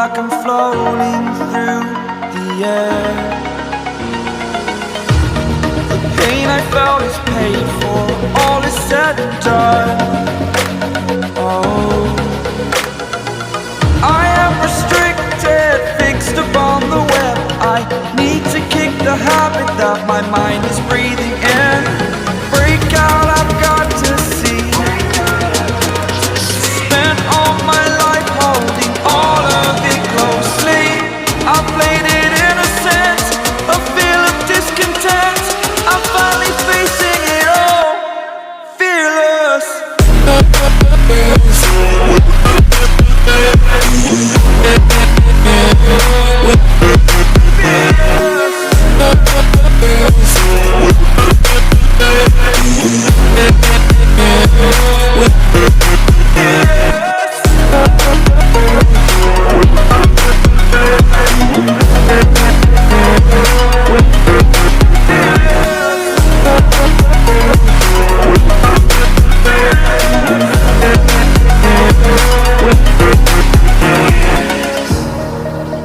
like I'm floating through the air. The pain I felt is paid for, all is said and done. Oh, I am restricted, fixed upon the web. I need to kick the habit that my mind is breathing in. Break out, I've got to see. Spent all my life holding all of it closely. I played it innocent, a feel of discontent. I'm finally facing it all, fearless.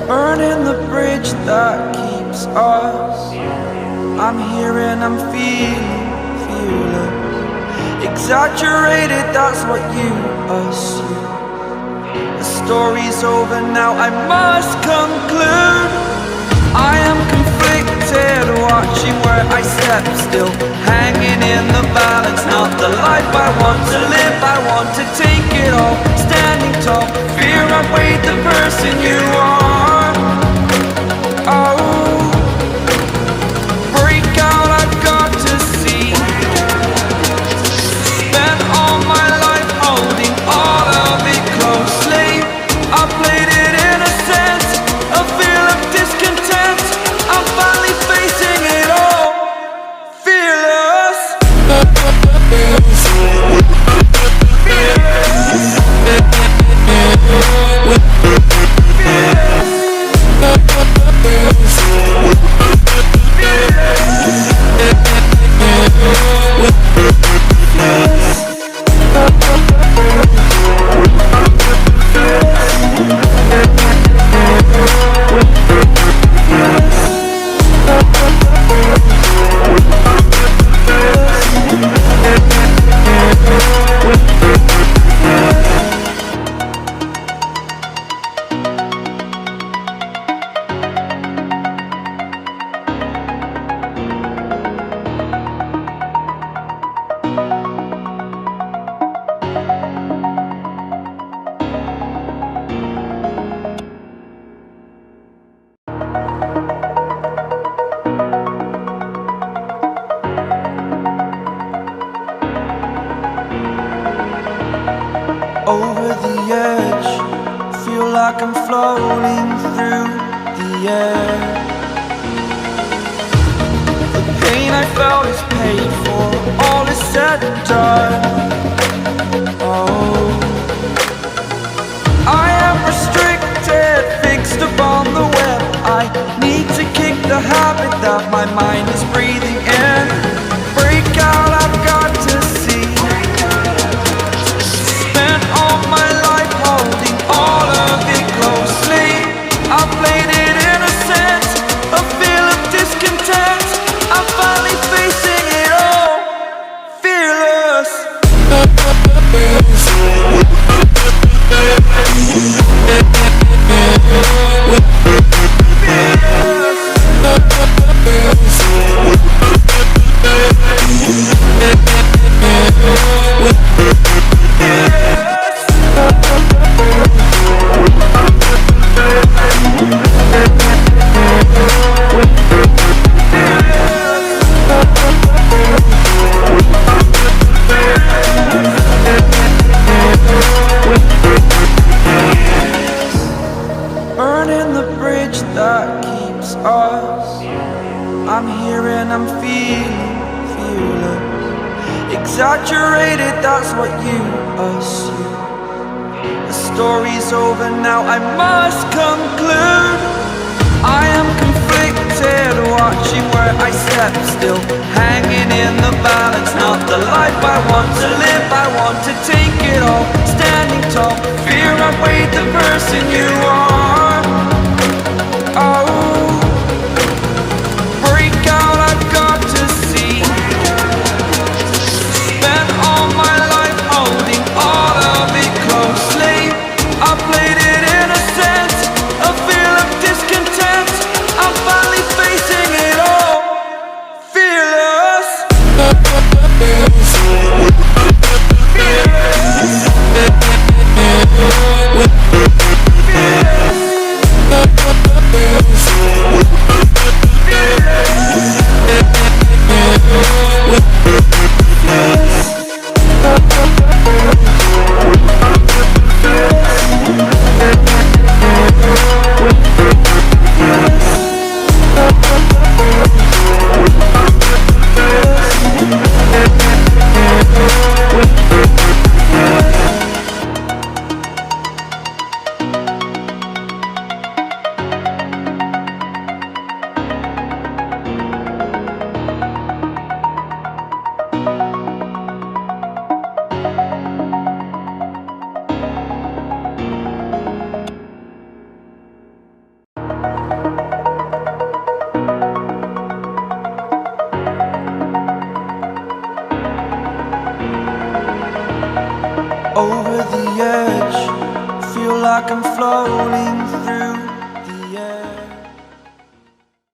Burning the bridge that keeps us. I'm here and I'm feeling fearless. Exaggerated, that's what you assume. The story's over now, I must conclude. I am conflicted, watching where I step still, hanging in the balance. Not the life I want to live, I want to take it all. Standing tall, fear outweighed the person you are. Oh, break out, I've got to see. Spent all my life holding all of it closely. I played it innocent, a feel of discontent. I'm finally facing it all, fearless. Over the edge, feel like I'm floating through the air. The pain I felt is paid for, all is said and done. Oh, I am restricted, fixed upon the web. I need to kick the habit that my mind is breathing in. Break out, I've got to see. Spent all my life holding all of it closely. I played it innocent, a feel of discontent. I'm finally facing it all, fearless. Burning the bridge that keeps us. I'm here and I'm feeling fearless. Exaggerated, that's what you assume. The story's over now, I must conclude. I am conflicted, watching where I step still, hanging in the balance. Not the life I want to live, I want to take it all. Standing tall, fear outweighed the person you are. like I'm floating through